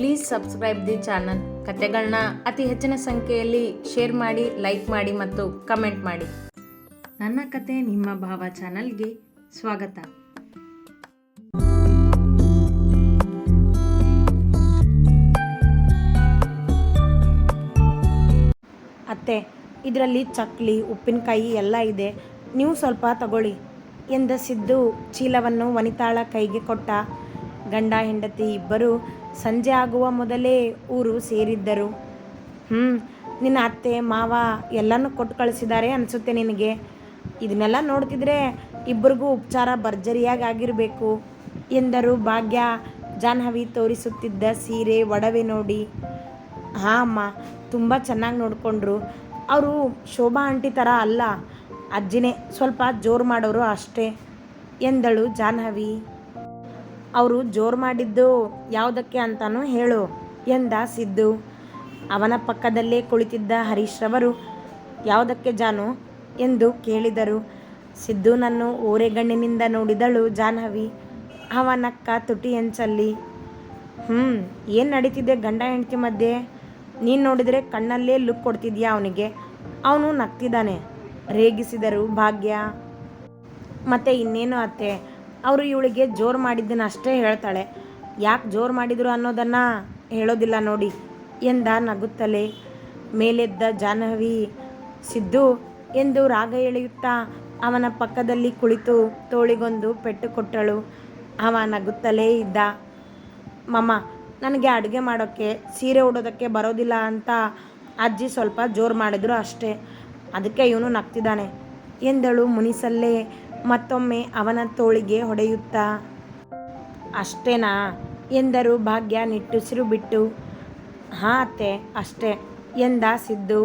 Please subscribe the channel. ಕತೆಗಳನ್ನ ಅತಿ ಹೆಚ್ಚಿನ ಸಂಖ್ಯೆಯಲ್ಲಿ ಶೇರ್ ಮಾಡಿ, ಲೈಕ್ ಮಾಡಿ ಮತ್ತು ಕಮೆಂಟ್ ಮಾಡಿ. ನನ್ನ ಕತೆ ನಿಮ್ಮ ಭಾವ ಚಾನಲ್ಗೆ ಸ್ವಾಗತ. ಅತ್ತೆ, ಇದರಲ್ಲಿ ಚಕ್ಲಿ, ಉಪ್ಪಿನಕಾಯಿ ಎಲ್ಲ ಇದೆ, ನೀವು ಸ್ವಲ್ಪ ತಗೊಳ್ಳಿ ಎಂದ ಸಿದ್ದು ಚೀಲವನ್ನು ವನಿತಾಳ ಕೈಗೆ ಕೊಟ್ಟ. ಗಂಡ ಹೆಂಡತಿ ಇಬ್ಬರು ಸಂಜೆ ಆಗುವ ಮೊದಲೇ ಊರು ಸೇರಿದ್ದರು. ನಿನ್ನ ಅತ್ತೆ ಮಾವ ಎಲ್ಲನೂ ಕೊಟ್ಟು ಕಳಿಸಿದ್ದಾರೆ ಅನಿಸುತ್ತೆ ನಿನಗೆ. ಇದನ್ನೆಲ್ಲ ನೋಡ್ತಿದ್ರೆ ಇಬ್ಬರಿಗೂ ಉಪಚಾರ ಭರ್ಜರಿಯಾಗಿ ಆಗಿರಬೇಕು ಎಂದರು ಭಾಗ್ಯ ಜಾಹ್ನವಿ ತೋರಿಸುತ್ತಿದ್ದ ಸೀರೆ ಒಡವೆ ನೋಡಿ. ಹಾಂ ಅಮ್ಮ, ತುಂಬ ಚೆನ್ನಾಗಿ ನೋಡಿಕೊಂಡ್ರು. ಅವರು ಶೋಭಾ ಆಂಟಿ ಥರ ಅಲ್ಲ, ಅಜ್ಜಿನೇ ಸ್ವಲ್ಪ ಜೋರು ಮಾಡೋರು ಅಷ್ಟೇ ಎಂದಳು ಜಾಹ್ನವಿ. ಅವರು ಜೋರು ಮಾಡಿದ್ದು ಯಾವುದಕ್ಕೆ ಅಂತಾನೂ ಹೇಳು ಎಂದ ಸಿದ್ದು. ಅವನ ಪಕ್ಕದಲ್ಲೇ ಕುಳಿತಿದ್ದ ಹರೀಶ್ ರವರು ಯಾವುದಕ್ಕೆ ಜಾನು ಎಂದು ಕೇಳಿದರು. ಸಿದ್ದುನನ್ನು ಓರೆಗಣ್ಣಿನಿಂದ ನೋಡಿದಳು ಜಾಹ್ನವಿ. ಅವನಕ್ಕ ತುಟಿ ಎಂಚಲ್ಲಿ. ಏನು ನಡೀತಿದೆ ಗಂಡ ಹೆಂಡತಿ ಮಧ್ಯೆ? ನೀನು ನೋಡಿದರೆ ಕಣ್ಣಲ್ಲೇ ಲುಕ್ ಕೊಡ್ತಿದ್ಯಾ ಅವನಿಗೆ. ಅವನು ನಗ್ತಿದ್ದಾನೆ ರೇಗಿಸಿದರು ಭಾಗ್ಯ. ಮತ್ತೆ ಇನ್ನೇನು ಅತ್ತೆ, ಅವರು ಇವಳಿಗೆ ಜೋರು ಮಾಡಿದ್ದನ್ನು ಅಷ್ಟೇ ಹೇಳ್ತಾಳೆ, ಯಾಕೆ ಜೋರು ಮಾಡಿದರು ಅನ್ನೋದನ್ನು ಹೇಳೋದಿಲ್ಲ ನೋಡಿ ಎಂದ ನಗುತ್ತಲೇ. ಮೇಲೆದ್ದ ಜಾಹ್ನವಿ ಸಿದ್ದು ಎಂದು ರಾಗ ಎಳೆಯುತ್ತಾ ಅವನ ಪಕ್ಕದಲ್ಲಿ ಕುಳಿತು ತೋಳಿಗೊಂದು ಪೆಟ್ಟು ಕೊಟ್ಟಳು. ಅವ ನಗುತ್ತಲೇ ಇದ್ದ. ಮಮ್ಮ, ನನಗೆ ಅಡುಗೆ ಮಾಡೋಕ್ಕೆ, ಸೀರೆ ಉಡೋದಕ್ಕೆ ಬರೋದಿಲ್ಲ ಅಂತ ಅಜ್ಜಿ ಸ್ವಲ್ಪ ಜೋರು ಮಾಡಿದ್ರು ಅಷ್ಟೇ, ಅದಕ್ಕೆ ಇವನು ನಗ್ತಿದ್ದಾನೆ ಎಂದಳು ಮುನಿಸಲ್ಲೇ ಮತ್ತೊಮ್ಮೆ ಅವನ ತೋಳಿಗೆ ಹೊಡೆಯುತ್ತಾ. ಅಷ್ಟೇನಾ ಎಂದರು ಭಾಗ್ಯ ನಿಟ್ಟುಸಿರು ಬಿಟ್ಟು. ಹಾಂ ಅತ್ತೆ, ಅಷ್ಟೇ ಎಂದ ಸಿದ್ದು.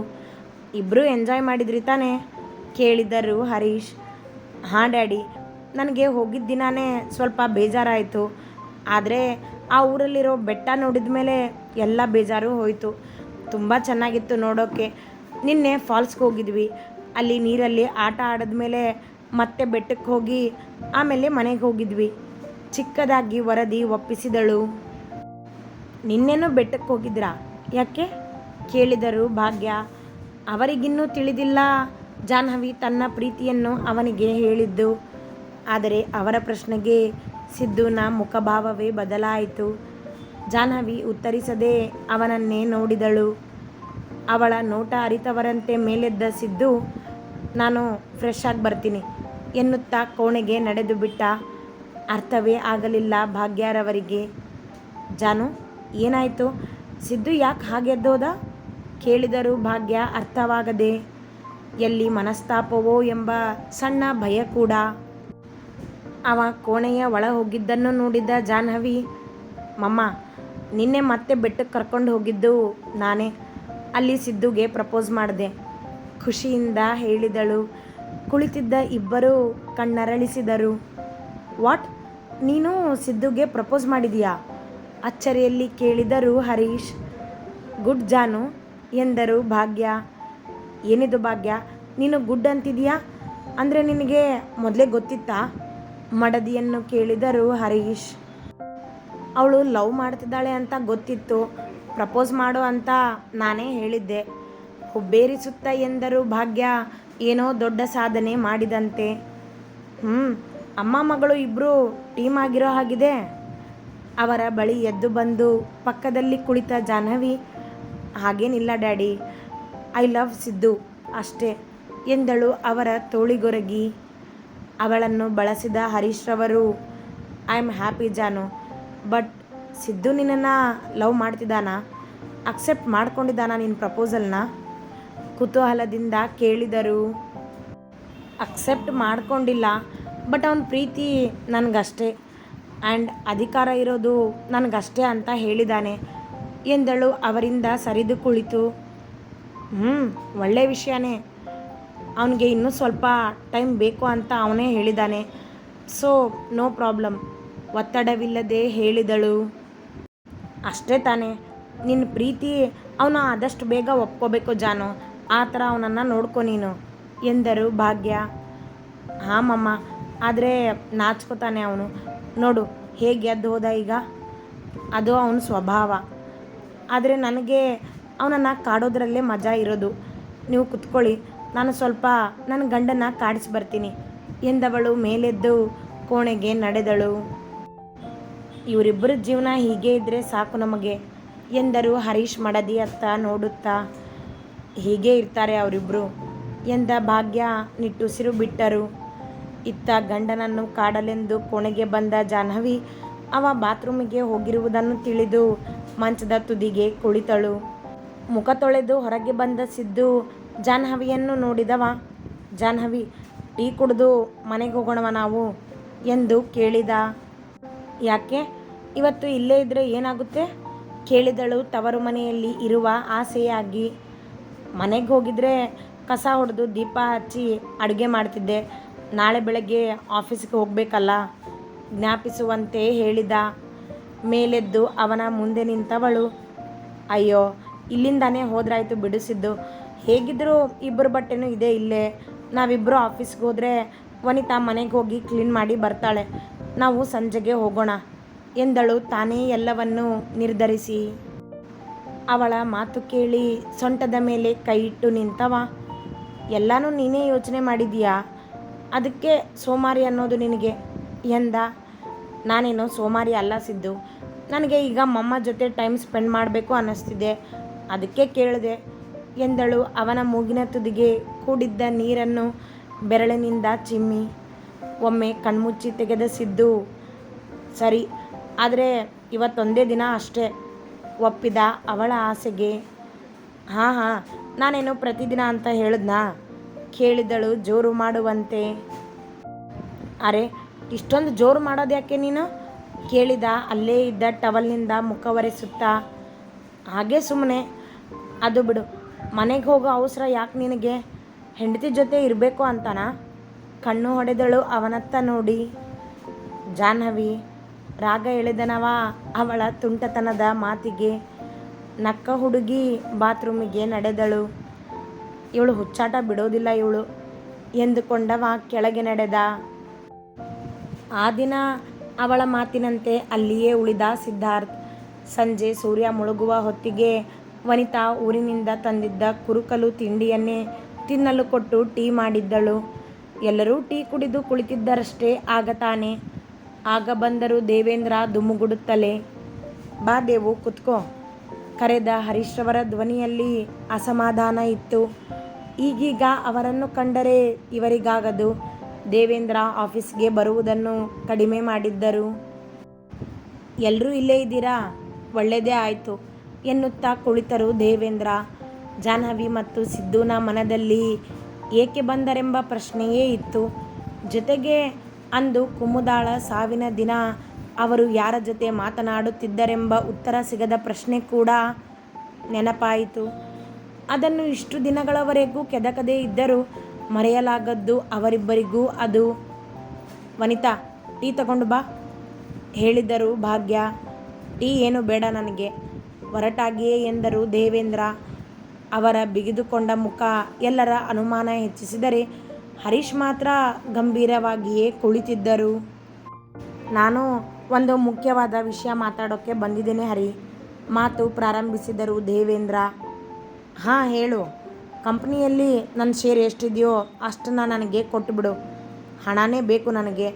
ಇಬ್ಬರು ಎಂಜಾಯ್ ಮಾಡಿದ್ರಿ ತಾನೇ ಕೇಳಿದರು ಹರೀಶ್. ಹಾಂ ಡ್ಯಾಡಿ, ನನಗೆ ಹೋಗಿದ್ದ ದಿನಾನೇ ಸ್ವಲ್ಪ ಬೇಜಾರಾಯಿತು, ಆದರೆ ಆ ಊರಲ್ಲಿರೋ ಬೆಟ್ಟ ನೋಡಿದ ಮೇಲೆ ಎಲ್ಲ ಬೇಜಾರು ಹೋಯಿತು. ತುಂಬ ಚೆನ್ನಾಗಿತ್ತು ನೋಡೋಕ್ಕೆ. ನಿನ್ನೆ ಫಾಲ್ಸ್ಗೆ ಹೋಗಿದ್ವಿ, ಅಲ್ಲಿ ನೀರಲ್ಲಿ ಆಟ ಆಡಿದ್ಮೇಲೆ ಮತ್ತೆ ಬೆಟ್ಟಕ್ಕೆ ಹೋಗಿ ಆಮೇಲೆ ಮನೆಗೆ ಹೋಗಿದ್ವಿ. ಚಿಕ್ಕದಾಗಿ ವರದಿ ಒಪ್ಪಿಸಿದಳು. ನಿನ್ನೇನೂ ಬೆಟ್ಟಕ್ಕೆ ಹೋಗಿದ್ರಾ, ಯಾಕೆ ಕೇಳಿದರು ಭಾಗ್ಯ. ಅವರಿಗಿನ್ನೂ ತಿಳಿದಿಲ್ಲ ಜಾಹ್ನವಿ ತನ್ನ ಪ್ರೀತಿಯನ್ನು ಅವನಿಗೆ ಹೇಳಿದ್ದು. ಆದರೆ ಅವರ ಪ್ರಶ್ನೆಗೆ ಸಿದ್ದುನ ಮುಖಭಾವವೇ ಬದಲಾಯಿತು. ಜಾಹ್ನವಿ ಉತ್ತರಿಸದೆ ಅವನನ್ನೇ ನೋಡಿದಳು. ಅವಳ ನೋಟ ಅರಿತವರಂತೆ ಮೇಲೆದ್ದ ಸಿದ್ದು, ನಾನು ಫ್ರೆಶ್ ಆಗಿ ಬರ್ತೀನಿ ಎನ್ನುತ್ತಾ ಕೋಣೆಗೆ ನಡೆದು ಬಿಟ್ಟ. ಅರ್ಥವೇ ಆಗಲಿಲ್ಲ ಭಾಗ್ಯರವರಿಗೆ. ಜಾನು, ಏನಾಯಿತು? ಸಿದ್ದು ಯಾಕೆ ಹಾಗೆ ಎದ್ದೋದ ಕೇಳಿದರು ಭಾಗ್ಯ ಅರ್ಥವಾಗದೆ. ಎಲ್ಲಿ ಮನಸ್ತಾಪವೋ ಎಂಬ ಸಣ್ಣ ಭಯ ಕೂಡ. ಅವ ಕೋಣೆಯ ಒಳ ಹೋಗಿದ್ದನ್ನು ನೋಡಿದ ಜಾಹ್ನವಿ, ಮಮ್ಮ, ನಿನ್ನೆ ಮತ್ತೆ ಬೆಟ್ಟಕ್ಕೆ ಕರ್ಕೊಂಡು ಹೋಗಿದ್ದು ನಾನೇ. ಅಲ್ಲಿ ಸಿದ್ದುಗೆ ಪ್ರಪೋಸ್ ಮಾಡಿದೆ ಖುಷಿಯಿಂದ ಹೇಳಿದಳು. ಕುಳಿತಿದ್ದ ಇಬ್ಬರು ಕಣ್ಣರಳಿಸಿದರು. ವಾಟ್, ನೀನು ಸಿದ್ದುಗೆ ಪ್ರಪೋಸ್ ಮಾಡಿದೀಯಾ ಅಚ್ಚರಿಯಲ್ಲಿ ಕೇಳಿದರು ಹರೀಶ್. ಗುಡ್ ಜಾನು ಎಂದರು ಭಾಗ್ಯ. ಏನಿದು ಭಾಗ್ಯ, ನೀನು ಗುಡ್ ಅಂತಿದೀಯಾ? ಅಂದರೆ ನಿನಗೆ ಮೊದಲೇ ಗೊತ್ತಿತ್ತಾ ಮಡದಿಯನ್ನು ಕೇಳಿದರು ಹರೀಶ್. ಅವಳು ಲವ್ ಮಾಡ್ತಿದ್ದಾಳೆ ಅಂತ ಗೊತ್ತಿತ್ತು, ಪ್ರಪೋಸ್ ಮಾಡು ಅಂತ ನಾನೇ ಹೇಳಿದ್ದೆ. ಹುಬ್ಬೇರಿಸುತ್ತಾ ಎಂದರು ಭಾಗ್ಯ ಏನೋ ದೊಡ್ಡ ಸಾಧನೆ ಮಾಡಿದಂತೆ. ಅಮ್ಮ ಮಗಳು ಇಬ್ಬರು ಟೀಮ್ ಆಗಿರೋ ಹಾಗಿದೆ. ಅವರ ಬಳಿ ಎದ್ದು ಬಂದು ಪಕ್ಕದಲ್ಲಿ ಕುಳಿತ ಜಾಹ್ನವಿ, ಹಾಗೇನಿಲ್ಲ ಡ್ಯಾಡಿ, ಐ ಲವ್ ಸಿದ್ದು ಅಷ್ಟೇ ಎಂದಳು ಅವರ ತೋಳಿಗೊರಗಿ. ಅವಳನ್ನು ಬಳಸಿದ ಹರೀಶ್ ರವರು, I am happy Janu, but Siddu ನಿನ್ನನ್ನು ಲವ್ ಮಾಡ್ತಿದ್ದಾನಾ? ಅಕ್ಸೆಪ್ಟ್ ಮಾಡ್ಕೊಂಡಿದ್ದಾನಾ ನಿನ್ನ ಪ್ರಪೋಸಲ್ನ ಕುತೂಹಲದಿಂದ ಕೇಳಿದರು. ಅಕ್ಸೆಪ್ಟ್ ಮಾಡ್ಕೊಂಡಿಲ್ಲ, ಬಟ್ ಅವನ ಪ್ರೀತಿ ನನಗಷ್ಟೇ ಆ್ಯಂಡ್ ಅಧಿಕಾರ ಇರೋದು ನನಗಷ್ಟೇ ಅಂತ ಹೇಳಿದ್ದಾನೆ ಎಂದಳು ಅವರಿಂದ ಸರಿದು ಕುಳಿತು. ಒಳ್ಳೆ ವಿಷಯನೇ. ಅವನಿಗೆ ಇನ್ನೂ ಸ್ವಲ್ಪ ಟೈಮ್ ಬೇಕು ಅಂತ ಅವನೇ ಹೇಳಿದ್ದಾನೆ. ಸೊ ನೋ ಪ್ರಾಬ್ಲಮ್ ಒತ್ತಡವಿಲ್ಲದೆ ಹೇಳಿದಳು. ಅಷ್ಟೇ ತಾನೇ, ನಿನ್ನ ಪ್ರೀತಿ ಅವನು ಆದಷ್ಟು ಬೇಗ ಒಪ್ಕೋಬೇಕು ಜಾನು, ಆ ಥರ ಅವನನ್ನು ನೋಡ್ಕೊ ನೀನು ಎಂದರು ಭಾಗ್ಯ. ಹಾಂ ಮಮ್ಮ, ಆದರೆ ನಾಚ್ಕೋತಾನೆ ಅವನು. ನೋಡು ಹೇಗೆ ಎದ್ದು ಹೋದ ಈಗ. ಅದು ಅವನ ಸ್ವಭಾವ. ಆದರೆ ನನಗೆ ಅವನನ್ನು ಕಾಡೋದ್ರಲ್ಲೇ ಮಜಾ ಇರೋದು. ನೀವು ಕುತ್ಕೊಳ್ಳಿ, ನಾನು ಸ್ವಲ್ಪ ನನ್ನ ಗಂಡನ ಕಾಡಿಸಿ ಬರ್ತೀನಿ ಎಂದವಳು ಮೇಲೆದ್ದು ಕೋಣೆಗೆ ನಡೆದಳು. ಇವರಿಬ್ಬರ ಜೀವನ ಹೀಗೆ ಇದ್ದರೆ ಸಾಕು ನಮಗೆ ಎಂದರು ಹರೀಶ್ ಮಡದಿ ಅತ್ತ ನೋಡುತ್ತಾ. ಹೀಗೆ ಇರ್ತಾರೆ ಅವರಿಬ್ಬರು ಎಂದ ಭಾಗ್ಯ ನಿಟ್ಟುಸಿರು ಬಿಟ್ಟರು. ಇತ್ತ ಗಂಡನನ್ನು ಕಾಡಲೆಂದು ಕೋಣೆಗೆ ಬಂದ ಜಾಹ್ನವಿ ಅವ ಬಾತ್ರೂಮಿಗೆ ಹೋಗಿರುವುದನ್ನು ತಿಳಿದು ಮಂಚದ ತುದಿಗೆ ಕುಳಿತಳು. ಮುಖ ತೊಳೆದು ಹೊರಗೆ ಬಂದ ಸಿದ್ದು ಜಾಹ್ನವಿಯನ್ನು ನೋಡಿದವ. ಜಾಹ್ನವಿ, ಟೀ ಕುಡಿದು ಮನೆಗೆ ಹೋಗೋಣವ ನಾವು ಎಂದು ಕೇಳಿದ. ಯಾಕೆ, ಇವತ್ತು ಇಲ್ಲೇ ಇದ್ದರೆ ಏನಾಗುತ್ತೆ ಕೇಳಿದಳು ತವರು ಮನೆಯಲ್ಲಿ ಇರುವ ಆಸೆಯಾಗಿ. ಮನೆಗೆ ಹೋಗಿದ್ರೆ ಕಸ ಹೊಡೆದು ದೀಪ ಹಚ್ಚಿ ಅಡುಗೆ ಮಾಡ್ತಿದ್ದೆ, ನಾಳೆ ಬೆಳಗ್ಗೆ ಆಫೀಸ್ಗೆ ಹೋಗಬೇಕಲ್ಲ ಜ್ಞಾಪಿಸುವಂತೆ ಹೇಳಿದ. ಮೇಲೆದ್ದು ಅವನ ಮುಂದೆ ನಿಂತವಳು. ಅಯ್ಯೋ, ಇಲ್ಲಿಂದಾನೇ ಹೋದ್ರಾಯ್ತು ಬಿಡಿಸಿದ್ದು, ಹೇಗಿದ್ದರೂ ಇಬ್ಬರು ಬಟ್ಟೆನೂ ಇದೆ ಇಲ್ಲೇ, ನಾವಿಬ್ಬರು ಆಫೀಸ್ಗೆ ಹೋದರೆ ವನಿತಾ ಮನೆಗೆ ಹೋಗಿ ಕ್ಲೀನ್ ಮಾಡಿ ಬರ್ತಾಳೆ, ನಾವು ಸಂಜೆಗೆ ಹೋಗೋಣ ಎಂದಳು ತಾನೇ ಎಲ್ಲವನ್ನೂ ನಿರ್ಧರಿಸಿ. ಅವಳ ಮಾತು ಕೇಳಿ ಸೊಂಟದ ಮೇಲೆ ಕೈ ಇಟ್ಟು ನಿಂತವ. ಎಲ್ಲನೂ ನೀನೇ ಯೋಚನೆ ಮಾಡಿದೀಯಾ, ಅದಕ್ಕೆ ಸೋಮಾರಿ ಅನ್ನೋದು ನಿನಗೆ ಎಂದ. ನಾನೇನು ಸೋಮಾರಿ ಅಲ್ಲ ಸಿದ್ದು, ನನಗೆ ಈಗ ಮಮ್ಮ ಜೊತೆ ಟೈಮ್ ಸ್ಪೆಂಡ್ ಮಾಡಬೇಕು ಅನ್ನಿಸ್ತಿದೆ, ಅದಕ್ಕೆ ಕೇಳಿದೆ ಎಂದಳು ಅವನ ಮೂಗಿನ ತುದಿಗೆ ಕೂಡಿದ್ದ ನೀರನ್ನು ಬೆರಳಿನಿಂದ ಚಿಮ್ಮಿ. ಒಮ್ಮೆ ಕಣ್ಮುಚ್ಚಿ ತೆಗೆದ ಸಿದ್ದು, ಸರಿ, ಆದರೆ ಇವತ್ತೊಂದೇ ದಿನ ಅಷ್ಟೇ ಒಪ್ಪಿದ ಅವಳ ಆಸೆಗೆ. ಹಾಂ, ನಾನೇನು ಪ್ರತಿದಿನ ಅಂತ ಹೇಳಿದ್ನಾ ಕೇಳಿದಳು ಜೋರು ಮಾಡುವಂತೆ. ಅರೆ, ಇಷ್ಟೊಂದು ಜೋರು ಮಾಡೋದ್ಯಾಕೆ ನೀನು ಕೇಳಿದ ಅಲ್ಲೇ ಇದ್ದ ಟವಲ್ನಿಂದ ಮುಖ ಒರೆಸುತ್ತಾ. ಹಾಗೆ ಸುಮ್ಮನೆ. ಅದು ಬಿಡು, ಮನೆಗೆ ಹೋಗೋ ಅವಸರ ಯಾಕೆ ನಿನಗೆ, ಹೆಂಡತಿ ಜೊತೆ ಇರಬೇಕು ಅಂತನಾ ಕಣ್ಣು ಹೊಡೆದಳು ಅವನತ್ತ ನೋಡಿ. ಜಾಹ್ನವಿ ರಾಗ ಎಳೆದನವ ಅವಳ ತುಂಟತನದ ಮಾತಿಗೆ. ನಕ್ಕ ಹುಡುಗಿ ಬಾತ್ರೂಮಿಗೆ ನಡೆದಳು. ಇವಳು ಹುಚ್ಚಾಟ ಬಿಡೋದಿಲ್ಲ ಇವಳು ಎಂದುಕೊಂಡವ ಕೆಳಗೆ ನಡೆದ. ಆ ದಿನ ಅವಳ ಮಾತಿನಂತೆ ಅಲ್ಲಿಯೇ ಉಳಿದ ಸಿದ್ಧಾರ್ಥ್. ಸಂಜೆ ಸೂರ್ಯ ಮುಳುಗುವ ಹೊತ್ತಿಗೆ ವನಿತಾ ಊರಿನಿಂದ ತಂದಿದ್ದ ಕುರುಕಲು ತಿಂಡಿಯನ್ನೇ ತಿನ್ನಲು ಕೊಟ್ಟು ಟೀ ಮಾಡಿದ್ದಳು. ಎಲ್ಲರೂ ಟೀ ಕುಡಿದು ಕುಳಿತಿದ್ದರಷ್ಟೇ ಆಗ ತಾನೆ. ಆಗ ಬಂದರು ದೇವೇಂದ್ರ ದುಮ್ಮುಗುಡುತ್ತಲೇ. ಬಾ ದೇವು, ಕುತ್ಕೋ ಕರೆದ ಹರೀಶ್ರವರ ಧ್ವನಿಯಲ್ಲಿ ಅಸಮಾಧಾನ ಇತ್ತು. ಈಗೀಗ ಅವರನ್ನು ಕಂಡರೆ ಇವರಿಗಾಗದು. ದೇವೇಂದ್ರ ಆಫೀಸ್ಗೆ ಬರುವುದನ್ನು ಕಡಿಮೆ ಮಾಡಿದ್ದರು. ಎಲ್ಲರೂ ಇಲ್ಲೇ ಇದ್ದೀರಾ, ಒಳ್ಳೆಯದೇ ಆಯಿತು ಎನ್ನುತ್ತಾ ಕುಳಿತರು ದೇವೇಂದ್ರ. ಜಾಹ್ನವಿ ಮತ್ತು ಸಿದ್ದುನ ಮನದಲ್ಲಿ ಏಕೆ ಬಂದರೆಂಬ ಪ್ರಶ್ನೆಯೇ ಇತ್ತು. ಜೊತೆಗೆ ಅಂದು ಕುಮುದಾಳ ಸಾವಿನ ದಿನ ಅವರು ಯಾರ ಜೊತೆ ಮಾತನಾಡುತ್ತಿದ್ದರೆಂಬ ಉತ್ತರ ಸಿಗದ ಪ್ರಶ್ನೆ ಕೂಡ ನೆನಪಾಯಿತು. ಅದನ್ನು ಇಷ್ಟು ದಿನಗಳವರೆಗೂ ಕೆದಕದೇ ಇದ್ದರೂ ಮರೆಯಲಾಗದ್ದು ಅವರಿಬ್ಬರಿಗೂ ಅದು. ವನಿತಾ, ಟೀ ತಗೊಂಡು ಬಾ ಹೇಳಿದರು ಭಾಗ್ಯ. ಟೀ ಏನು ಬೇಡ ನನಗೆ ಹೊರಟಾಗಿಯೇ ಎಂದರು ದೇವೇಂದ್ರ. ಅವರ ಬಿಗಿದುಕೊಂಡ ಮುಖ ಎಲ್ಲರ ಅನುಮಾನ ಹೆಚ್ಚಿಸಿದರೆ ಹರೀಶ್ ಮಾತ್ರ ಗಂಭೀರವಾಗಿಯೇ ಕುಳಿತಿದ್ದರು. ನಾನು ಒಂದು ಮುಖ್ಯವಾದ ವಿಷಯ ಮಾತಾಡೋಕ್ಕೆ ಬಂದಿದ್ದೇನೆ ಹರಿ, ಮಾತು ಪ್ರಾರಂಭಿಸಿದರು ದೇವೇಂದ್ರ. ಹಾಂ ಹೇಳು, ಕಂಪ್ನಿಯಲ್ಲಿ ನನ್ನ ಶೇರ್ ಎಷ್ಟಿದೆಯೋ ಅಷ್ಟನ್ನು ನನಗೆ ಕೊಟ್ಟುಬಿಡು, ಹಣನೇ ಬೇಕು ನನಗೆ,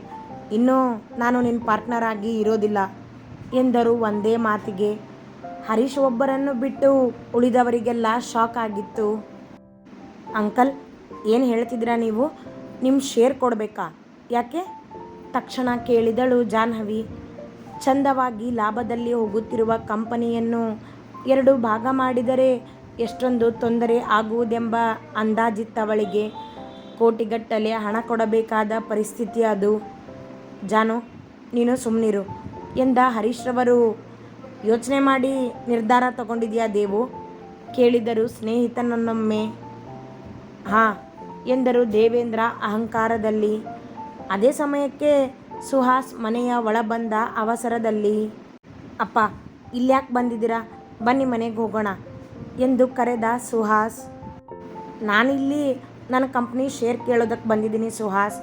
ಇನ್ನೂ ನಾನು ನಿನ್ನ ಪಾರ್ಟ್ನರ್ ಆಗಿ ಇರೋದಿಲ್ಲ ಎಂದರು ಒಂದೇ ಮಾತಿಗೆ. ಹರೀಶ್ ಒಬ್ಬರನ್ನು ಬಿಟ್ಟು ಉಳಿದವರಿಗೆಲ್ಲ ಶಾಕ್ ಆಗಿತ್ತು. ಅಂಕಲ್, ಏನು ಹೇಳ್ತಿದ್ದೀರಾ ನೀವು, ನಿಮ್ಮ ಶೇರ್ ಕೊಡಬೇಕಾ, ಯಾಕೆ ತಕ್ಷಣ ಕೇಳಿದಳು ಜಾಹ್ನವಿ. ಚಂದವಾಗಿ ಲಾಭದಲ್ಲಿ ಹೋಗುತ್ತಿರುವ ಕಂಪನಿಯನ್ನು 2 ಭಾಗ ಮಾಡಿದರೆ ಎಷ್ಟೊಂದು ತೊಂದರೆ ಆಗುವುದೆಂಬ ಅಂದಾಜಿತ್ತವಳಿಗೆ. ಕೋಟಿಗಟ್ಟಲೆ ಹಣ ಕೊಡಬೇಕಾದ ಪರಿಸ್ಥಿತಿ ಅದು. ಜಾನು, ನೀನು ಸುಮ್ಮನಿರು ಎಂದ ಹರೀಶ್ರವರು. ಯೋಚನೆ ಮಾಡಿ ನಿರ್ಧಾರ ತಗೊಂಡಿದೆಯಾ ದೇವು ಕೇಳಿದರು ಸ್ನೇಹಿತನನ್ನೊಮ್ಮೆ. ಹಾಂ ಎಂದರು ದೇವೇಂದ್ರ ಅಹಂಕಾರದಲ್ಲಿ. ಅದೇ ಸಮಯಕ್ಕೆ ಸುಹಾಸ್ ಮನೆಯ ಒಳ ಬಂದ ಅವಸರದಲ್ಲಿ. ಅಪ್ಪ, ಇಲ್ಯಾಕೆ ಬಂದಿದ್ದೀರಾ, ಬನ್ನಿ ಮನೆಗೆ ಹೋಗೋಣ ಎಂದು ಕರೆದ ಸುಹಾಸ್. ನಾನಿಲ್ಲಿ ನನ್ನ ಕಂಪ್ನಿ ಶೇರ್ ಕೇಳೋದಕ್ಕೆ ಬಂದಿದ್ದೀನಿ ಸುಹಾಸ್,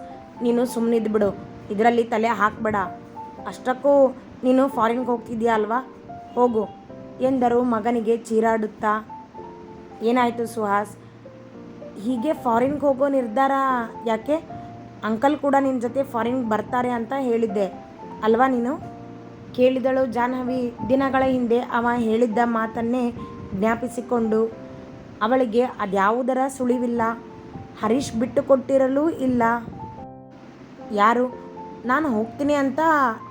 ನೀನು ಸುಮ್ಮನಿದ್ದು ಬಿಡು, ಇದರಲ್ಲಿ ತಲೆ ಹಾಕಬೇಡ. ಅಷ್ಟಕ್ಕೂ ನೀನು ಫಾರಿನ್ಗೆ ಹೋಗ್ತಿದ್ಯಾ ಅಲ್ವಾ, ಹೋಗು, ಎಂದರು ಮಗನಿಗೆ ಚೀರಾಡುತ್ತಾ. ಏನಾಯಿತು ಸುಹಾಸ್, ಹೀಗೆ ಫಾರಿನ್ಗೆ ಹೋಗೋ ನಿರ್ಧಾರ ಯಾಕೆ? ಅಂಕಲ್ ಕೂಡ ನಿನ್ನ ಜೊತೆ ಫಾರಿನ್ಗೆ ಬರ್ತಾರೆ ಅಂತ ಹೇಳಿದ್ದೆ ಅಲ್ವಾ ನೀನು? ಕೇಳಿದಳು ಜಾಹ್ನವಿ ದಿನಗಳ ಹಿಂದೆ ಅವ ಹೇಳಿದ್ದ ಮಾತನ್ನೇ ಜ್ಞಾಪಿಸಿಕೊಂಡು. ಅವಳಿಗೆ ಅದ್ಯಾವುದರ ಸುಳಿವಿಲ್ಲ. ಹರೀಶ್ ಬಿಟ್ಟು ಕೊಟ್ಟಿರಲೂ ಇಲ್ಲ. ಯಾರು? ನಾನು ಹೋಗ್ತೀನಿ ಅಂತ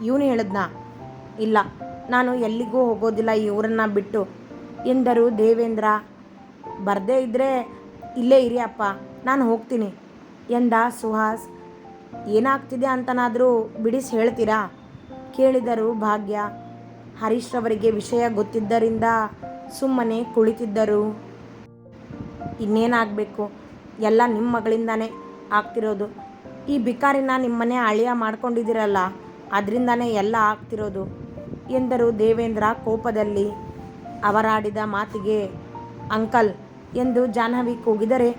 ಇವನು ಹೇಳಿದ್ನಾ? ಇಲ್ಲ, ನಾನು ಎಲ್ಲಿಗೂ ಹೋಗೋದಿಲ್ಲ ಈ ಊರನ್ನು ಬಿಟ್ಟು ಎಂದರು ದೇವೇಂದ್ರ. ಬರದೇ ಇದ್ದರೆ ಇಲ್ಲೇ ಇರಿ ಅಪ್ಪ, ನಾನು ಹೋಗ್ತೀನಿ ಎಂದ ಸುಹಾಸ್. ಏನಾಗ್ತಿದೆ ಅಂತನಾದರೂ ಬಿಡಿಸಿ ಹೇಳ್ತೀರಾ? ಕೇಳಿದರು ಭಾಗ್ಯ. ಹರೀಶ್ ರವರಿಗೆ ವಿಷಯ ಗೊತ್ತಿದ್ದರಿಂದ ಸುಮ್ಮನೆ ಕುಳಿತಿದ್ದರು. ಇನ್ನೇನಾಗಬೇಕು, ಎಲ್ಲ ನಿಮ್ಮ ಮಗಳಿಂದಾನೇ ಆಗ್ತಿರೋದು. ಈ ಬಿಕಾರಿನ ನಿಮ್ಮನೆ ಅಳಿಯ ಮಾಡ್ಕೊಂಡಿದ್ದೀರಲ್ಲ, ಅದರಿಂದಾನೇ ಎಲ್ಲ ಆಗ್ತಿರೋದು ಎಂದರು ದೇವೇಂದ್ರ ಕೋಪದಲ್ಲಿ. ಅವರಾಡಿದ ಮಾತಿಗೆ ಅಂಕಲ್ ಎಂದು ಜಾಹ್ನವಿ ಕೂಗಿದರೆ,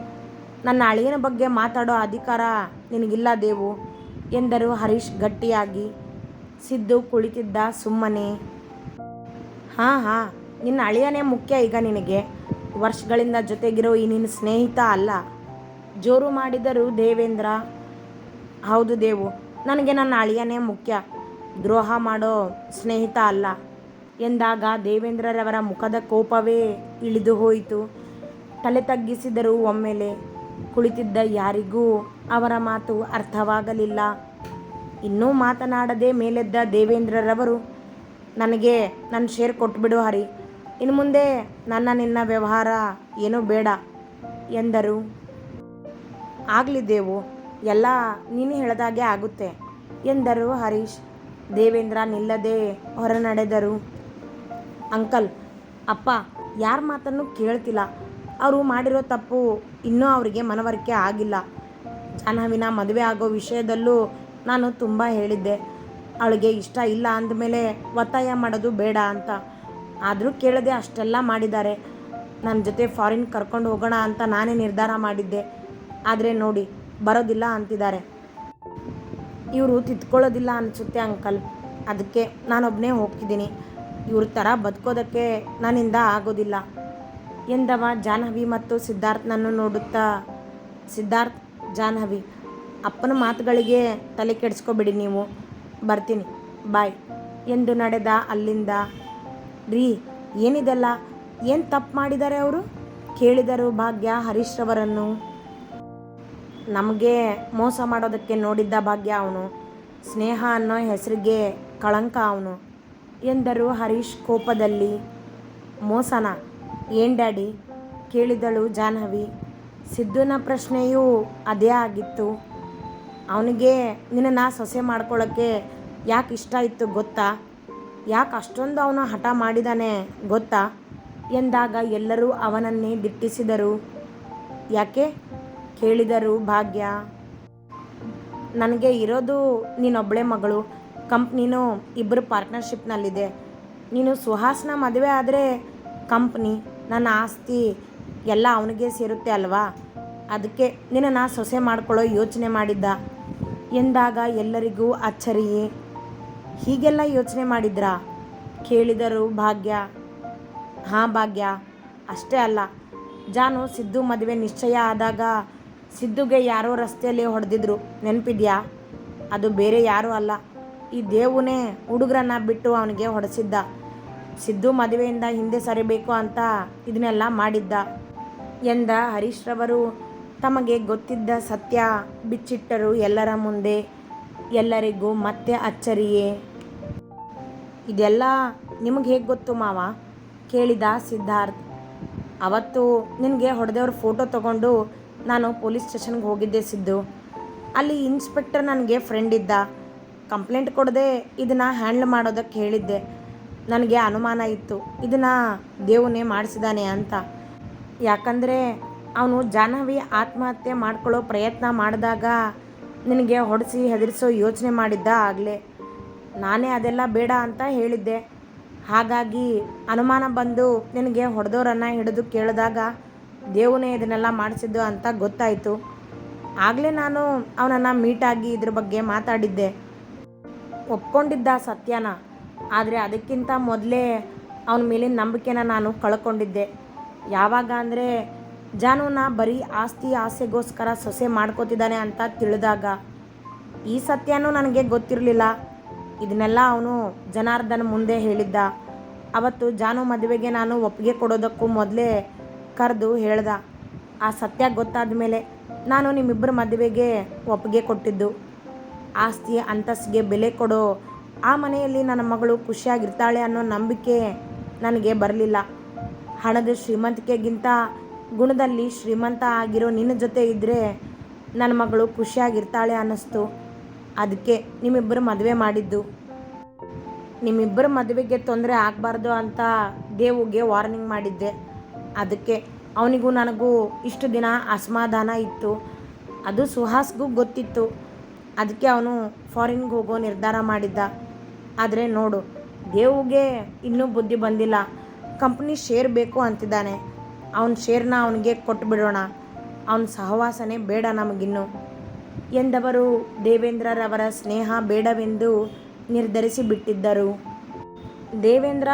ನನ್ನ ಅಳಿಯನ ಬಗ್ಗೆ ಮಾತಾಡೋ ಅಧಿಕಾರ ನಿನಗಿಲ್ಲ ದೇವು ಎಂದರು ಹರೀಶ್ ಗಟ್ಟಿಯಾಗಿ. ಸಿದ್ದು ಕುಳಿತಿದ್ದ ಸುಮ್ಮನೆ. ಹಾಂ, ನಿನ್ನ ಅಳಿಯನೇ ಮುಖ್ಯ ಈಗ ನಿನಗೆ, ವರ್ಷಗಳಿಂದ ಜೊತೆಗಿರೋ ಈ ನಿನ್ನ ಸ್ನೇಹಿತ ಅಲ್ಲ. ಜೋರು ಮಾಡಿದರು ದೇವೇಂದ್ರ. ಹೌದು ದೇವು, ನನಗೆ ನನ್ನ ಅಳಿಯನೇ ಮುಖ್ಯ, ದ್ರೋಹ ಮಾಡೋ ಸ್ನೇಹಿತ ಅಲ್ಲ ಎಂದಾಗ ದೇವೇಂದ್ರರವರ ಮುಖದ ಕೋಪವೇ ಇಳಿದು ಹೋಯಿತು. ತಲೆ ತಗ್ಗಿಸಿದರು ಒಮ್ಮೆಲೆ. ಕುಳಿತಿದ್ದ ಯಾರಿಗೂ ಅವರ ಮಾತು ಅರ್ಥವಾಗಲಿಲ್ಲ. ಇನ್ನೂ ಮಾತನಾಡದೆ ಮೇಲೆದ್ದ ದೇವೇಂದ್ರರವರು, ನನಗೆ ನನ್ನ ಶೇರ್ ಕೊಟ್ಬಿಡು ಹರಿ, ಇನ್ನು ಮುಂದೆ ನಿನ್ನ ವ್ಯವಹಾರ ಏನೂ ಬೇಡ ಎಂದರು. ಆಗಲಿ ದೇವು, ಎಲ್ಲ ನೀನು ಹೇಳ್ದಾಗೆ ಆಗುತ್ತೆ ಎಂದರು ಹರೀಶ್. ದೇವೇಂದ್ರ ನಿಲ್ಲದೆ ಹೊರ ನಡೆದರು. ಅಂಕಲ್, ಅಪ್ಪ ಯಾರ ಮಾತನ್ನು ಕೇಳ್ತಿಲ್ಲ. ಅವರು ಮಾಡಿರೋ ತಪ್ಪು ಇನ್ನೂ ಅವರಿಗೆ ಮನವರಿಕೆ ಆಗಿಲ್ಲ. ಜಾಹ್ನವಿನ ಮದುವೆ ಆಗೋ ವಿಷಯದಲ್ಲೂ ನಾನು ತುಂಬ ಹೇಳಿದ್ದೆ. ಅವಳಿಗೆ ಇಷ್ಟ ಇಲ್ಲ ಅಂದಮೇಲೆ ಒತ್ತಾಯ ಮಾಡೋದು ಬೇಡ ಅಂತ. ಆದರೂ ಕೇಳದೆ ಅಷ್ಟೆಲ್ಲ ಮಾಡಿದ್ದಾರೆ. ನನ್ನ ಜೊತೆ ಫಾರಿನ್ ಕರ್ಕೊಂಡು ಹೋಗೋಣ ಅಂತ ನಾನೇ ನಿರ್ಧಾರ ಮಾಡಿದ್ದೆ. ಆದರೆ ನೋಡಿ, ಬರೋದಿಲ್ಲ ಅಂತಿದ್ದಾರೆ. ಇವರು ತಿದ್ಕೊಳ್ಳೋದಿಲ್ಲ ಅನಿಸುತ್ತೆ ಅಂಕಲ್, ಅದಕ್ಕೆ ನಾನೊಬ್ಬನೇ ಹೋಗ್ತಿದ್ದೀನಿ. ಇವ್ರ ಥರ ಬದುಕೋದಕ್ಕೆ ನನ್ನಿಂದ ಆಗೋದಿಲ್ಲ ಎಂದವ ಜಾಹ್ನವಿ ಮತ್ತು ಸಿದ್ಧಾರ್ಥನನ್ನು ನೋಡುತ್ತಾ. ಸಿದ್ಧಾರ್ಥ್, ಜಾಹ್ನವಿ, ಅಪ್ಪನ ಮಾತುಗಳಿಗೆ ತಲೆ ಕೆಡಿಸ್ಕೊಬೇಡಿ ನೀವು, ಬರ್ತೀನಿ, ಬಾಯ್ ಎಂದು ನಡೆದ ಅಲ್ಲಿಂದ. ರೀ, ಏನಿದೆಲ್ಲ? ಏನು ತಪ್ಪು ಮಾಡಿದ್ದಾರೆ ಅವರು? ಕೇಳಿದರು ಭಾಗ್ಯ ಹರೀಶ್ ರವರನ್ನು. ನಮಗೆ ಮೋಸ ಮಾಡೋದಕ್ಕೆ ನೋಡಿದ್ದ ಭಾಗ್ಯ ಅವನು. ಸ್ನೇಹ ಅನ್ನೋ ಹೆಸರಿಗೆ ಕಳಂಕ ಅವನು ಎಂದರು ಹರೀಶ್ ಕೋಪದಲ್ಲಿ. ಮೋಸನಾ? ಏನು ಡ್ಯಾಡಿ? ಕೇಳಿದಳು ಜಾಹ್ನವಿ. ಸಿದ್ದುನ ಪ್ರಶ್ನೆಯೂ ಅದೇ ಆಗಿತ್ತು. ಅವನಿಗೆ ನಿನ್ನನ್ನು ಸೊಸೆ ಮಾಡ್ಕೊಳ್ಳೋಕ್ಕೆ ಯಾಕೆ ಇಷ್ಟ ಇತ್ತು ಗೊತ್ತಾ? ಯಾಕೆ ಅಷ್ಟೊಂದು ಅವನು ಹಠ ಮಾಡಿದಾನೆ ಗೊತ್ತಾ ಎಂದಾಗ ಎಲ್ಲರೂ ಅವನನ್ನೇ ದಿಟ್ಟಿಸಿದರು. ಯಾಕೆ? ಕೇಳಿದರು ಭಾಗ್ಯ. ನನಗೆ ಇರೋದು ನೀನೊಬ್ಬಳೇ ಮಗಳು. ಕಂಪ್ನಿನೂ ಇಬ್ಬರು ಪಾರ್ಟ್ನರ್ಶಿಪ್ನಲ್ಲಿದೆ. ನೀನು ಸುಹಾಸ್ನ ಮದುವೆ ಆದರೆ ಕಂಪ್ನಿ, ನನ್ನ ಆಸ್ತಿ ಎಲ್ಲ ಅವನಿಗೆ ಸೇರುತ್ತೆ ಅಲ್ವಾ? ಅದಕ್ಕೆ ನಿನ್ನನ್ನು ಸೊಸೆ ಮಾಡ್ಕೊಳ್ಳೋ ಯೋಚನೆ ಮಾಡಿದ್ದ ಎಂದಾಗ ಎಲ್ಲರಿಗೂ ಅಚ್ಚರಿಯೇ. ಹೀಗೆಲ್ಲ ಯೋಚನೆ ಮಾಡಿದ್ರಾ? ಕೇಳಿದರು ಭಾಗ್ಯ. ಹಾಂ ಭಾಗ್ಯ, ಅಷ್ಟೇ ಅಲ್ಲ, ಜಾನು ಸಿದ್ದು ಮದುವೆ ನಿಶ್ಚಯ ಆದಾಗ ಸಿದ್ದುಗೆ ಯಾರೋ ರಸ್ತೆಯಲ್ಲಿ ಹೊಡೆದಿದ್ರು, ನೆನಪಿದ್ಯಾ? ಅದು ಬೇರೆ ಯಾರೂ ಅಲ್ಲ, ಈ ದೇವುನೇ ಹುಡುಗರನ್ನ ಬಿಟ್ಟು ಅವನಿಗೆ ಹೊಡೆಸಿದ್ದ. ಸಿದ್ದು ಮದುವೆಯಿಂದ ಹಿಂದೆ ಸರಿಬೇಕು ಅಂತ ಇದನ್ನೆಲ್ಲ ಮಾಡಿದ್ದ ಎಂದ ಹರೀಶ್ ರವರು ತಮಗೆ ಗೊತ್ತಿದ್ದ ಸತ್ಯ ಬಿಚ್ಚಿಟ್ಟರು ಎಲ್ಲರ ಮುಂದೆ. ಎಲ್ಲರಿಗೂ ಮತ್ತೆ ಅಚ್ಚರಿಯೇ. ಇದೆಲ್ಲ ನಿಮಗೆ ಹೇಗೆ ಗೊತ್ತು ಮಾವ? ಕೇಳಿದ ಸಿದ್ಧಾರ್ಥ್. ಅವತ್ತು ನಿನಗೆ ಹೊಡೆದವ್ರ ಫೋಟೋ ತಗೊಂಡು ನಾನು ಪೊಲೀಸ್ ಸ್ಟೇಷನ್ಗೆ ಹೋಗಿದ್ದೆ ಸಿದ್ದು. ಅಲ್ಲಿ ಇನ್ಸ್ಪೆಕ್ಟರ್ ನನಗೆ ಫ್ರೆಂಡ್ ಇದ್ದ. ಕಂಪ್ಲೇಂಟ್ ಕೊಡದೆ ಇದನ್ನು ಹ್ಯಾಂಡ್ಲ್ ಮಾಡೋದಕ್ಕೆ ಹೇಳಿದ್ದೆ. ನನಗೆ ಅನುಮಾನ ಇತ್ತು ಇದನ್ನು ದೇವನೇ ಮಾಡಿಸಿದಾನೆ ಅಂತ. ಯಾಕಂದರೆ ಅವನು ಜಾಹ್ನವಿ ಆತ್ಮಹತ್ಯೆ ಮಾಡ್ಕೊಳ್ಳೋ ಪ್ರಯತ್ನ ಮಾಡಿದಾಗ ನಿನಗೆ ಹೊಡೆಸಿ ಹೆದರಿಸೋ ಯೋಚನೆ ಮಾಡಿದ್ದ ಆಗಲೇ. ನಾನೇ ಅದೆಲ್ಲ ಬೇಡ ಅಂತ ಹೇಳಿದ್ದೆ. ಹಾಗಾಗಿ ಅನುಮಾನ ಬಂದು ನಿನಗೆ ಹೊಡೆದವರನ್ನು ಹಿಡಿದು ಕೇಳಿದಾಗ ದೇವನೇ ಇದನ್ನೆಲ್ಲ ಮಾಡಿಸಿದ್ದು ಅಂತ ಗೊತ್ತಾಯಿತು. ಆಗಲೇ ನಾನು ಅವನನ್ನು ಮೀಟಾಗಿ ಇದ್ರ ಬಗ್ಗೆ ಮಾತಾಡಿದ್ದೆ. ಒಪ್ಕೊಂಡಿದ್ದ ಸತ್ಯನ. ಆದರೆ ಅದಕ್ಕಿಂತ ಮೊದಲೇ ಅವನ ಮೇಲಿನ ನಂಬಿಕೆನ ನಾನು ಕಳ್ಕೊಂಡಿದ್ದೆ. ಯಾವಾಗ ಅಂದರೆ ಜಾನುನ ಬರೀ ಆಸ್ತಿ ಆಸೆಗೋಸ್ಕರ ಸೊಸೆ ಮಾಡ್ಕೋತಿದ್ದಾನೆ ಅಂತ ತಿಳಿದಾಗ. ಈ ಸತ್ಯನೂ ನನಗೆ ಗೊತ್ತಿರಲಿಲ್ಲ. ಇದನ್ನೆಲ್ಲ ಅವನು ಜನಾರ್ದನ್ ಮುಂದೆ ಹೇಳಿದ್ದ. ಅವತ್ತು ಜಾನು ಮದುವೆಗೆ ನಾನು ಒಪ್ಪಿಗೆ ಕೊಡೋದಕ್ಕೂ ಮೊದಲೇ ಕರೆದು ಹೇಳ್ದ. ಆ ಸತ್ಯ ಗೊತ್ತಾದ ಮೇಲೆ ನಾನು ನಿಮ್ಮಿಬ್ಬರ ಮದುವೆಗೆ ಒಪ್ಪಿಗೆ ಕೊಟ್ಟಿದ್ದು. ಆಸ್ತಿ ಅಂತಸ್ತಿಗೆ ಬೆಲೆ ಕೊಡೋ ಆ ಮನೆಯಲ್ಲಿ ನನ್ನ ಮಗಳು ಖುಷಿಯಾಗಿರ್ತಾಳೆ ಅನ್ನೋ ನಂಬಿಕೆ ನನಗೆ ಬರಲಿಲ್ಲ. ಹಣದ ಶ್ರೀಮಂತಿಕೆಗಿಂತ ಗುಣದಲ್ಲಿ ಶ್ರೀಮಂತ ಆಗಿರೋ ನಿನ್ನ ಜೊತೆ ಇದ್ದರೆ ನನ್ನ ಮಗಳು ಖುಷಿಯಾಗಿರ್ತಾಳೆ ಅನ್ನಿಸ್ತು. ಅದಕ್ಕೆ ನಿಮ್ಮಿಬ್ಬರು ಮದುವೆ ಮಾಡಿದ್ದು. ನಿಮ್ಮಿಬ್ಬರ ಮದುವೆಗೆ ತೊಂದರೆ ಆಗಬಾರ್ದು ಅಂತ ದೇವುಗೆ ವಾರ್ನಿಂಗ್ ಮಾಡಿದ್ದೆ. ಅದಕ್ಕೆ ಅವನಿಗೂ ನನಗೂ ಇಷ್ಟು ದಿನ ಅಸಮಾಧಾನ ಇತ್ತು. ಅದು ಸುಹಾಸ್ಗೂ ಗೊತ್ತಿತ್ತು. ಅದಕ್ಕೆ ಅವನು ಫಾರಿನ್ಗೆ ಹೋಗೋ ನಿರ್ಧಾರ ಮಾಡಿದ್ದ. ಆದರೆ ನೋಡು, ದೇವುಗೆ ಇನ್ನೂ ಬುದ್ಧಿ ಬಂದಿಲ್ಲ. ಕಂಪ್ನಿ ಶೇರ್ ಬೇಕು ಅಂತಿದ್ದಾನೆ. ಅವನ ಶೇರ್ನ ಅವನಿಗೆ ಕೊಟ್ಟುಬಿಡೋಣ. ಅವನ ಸಹವಾಸನೆ ಬೇಡ ನಮಗಿನ್ನು ಎಂದವರು ದೇವೇಂದ್ರರವರ ಸ್ನೇಹ ಬೇಡವೆಂದು ನಿರ್ಧರಿಸಿ ಬಿಟ್ಟಿದ್ದರು. ದೇವೇಂದ್ರ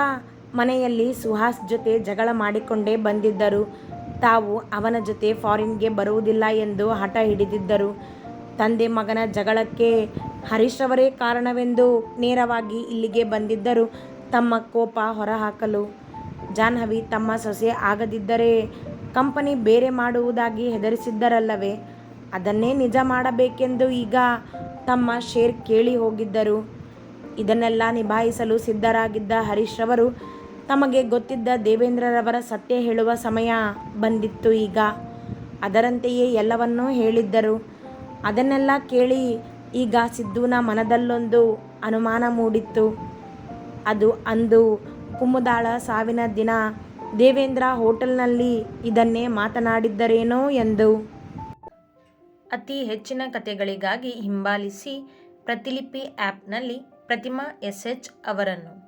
ಮನೆಯಲ್ಲಿ ಸುಹಾಸ್ ಜೊತೆ ಜಗಳ ಮಾಡಿಕೊಂಡೇ ಬಂದಿದ್ದರು. ತಾವು ಅವನ ಜೊತೆ ಫಾರಿನ್ಗೆ ಬರುವುದಿಲ್ಲ ಎಂದು ಹಠ ಹಿಡಿದಿದ್ದರು. ತಂದೆ ಮಗನ ಜಗಳಕ್ಕೆ ಹರೀಶ್ ಅವರೇ ಕಾರಣವೆಂದು ನೇರವಾಗಿ ಇಲ್ಲಿಗೆ ಬಂದಿದ್ದರು ತಮ್ಮ ಕೋಪ ಹೊರಹಾಕಲು. ಜಾಹ್ನವಿ ತಮ್ಮ ಸೊಸೆ ಆಗದಿದ್ದರೆ ಕಂಪನಿ ಬೇರೆ ಮಾಡುವುದಾಗಿ ಹೆದರಿಸಿದ್ದರಲ್ಲವೇ, ಅದನ್ನೇ ನಿಜ ಮಾಡಬೇಕೆಂದು ಈಗ ತಮ್ಮ ಶೇರ್ ಕೇಳಿ ಹೋಗಿದ್ದರು. ಇದನ್ನೆಲ್ಲ ನಿಭಾಯಿಸಲು ಸಿದ್ಧರಾಗಿದ್ದ ಹರೀಶ್ ರವರು ತಮಗೆ ಗೊತ್ತಿದ್ದ ದೇವೇಂದ್ರರವರ ಸತ್ಯ ಹೇಳುವ ಸಮಯ ಬಂದಿತ್ತು ಈಗ. ಅದರಂತೆಯೇ ಎಲ್ಲವನ್ನೂ ಹೇಳಿದ್ದರು. ಅದನ್ನೆಲ್ಲ ಕೇಳಿ ಈಗ ಸಿದ್ದುನ ಮನದಲ್ಲೊಂದು ಅನುಮಾನ ಮೂಡಿತ್ತು. ಅದು ಅಂದು ಕುಮುದಾಳ ಸಾವಿನ ದಿನ ದೇವೇಂದ್ರ ಹೋಟೆಲ್ನಲ್ಲಿ ಇದನ್ನೇ ಮಾತನಾಡಿದ್ದರೇನೋ ಎಂದು. ಅತಿ ಹೆಚ್ಚಿನ ಕಥೆಗಳಿಗಾಗಿ ಹಿಂಬಾಲಿಸಿ ಪ್ರತಿಲಿಪಿ ಆ್ಯಪ್ನಲ್ಲಿ ಪ್ರತಿಮಾ SH ಅವರನ್ನು.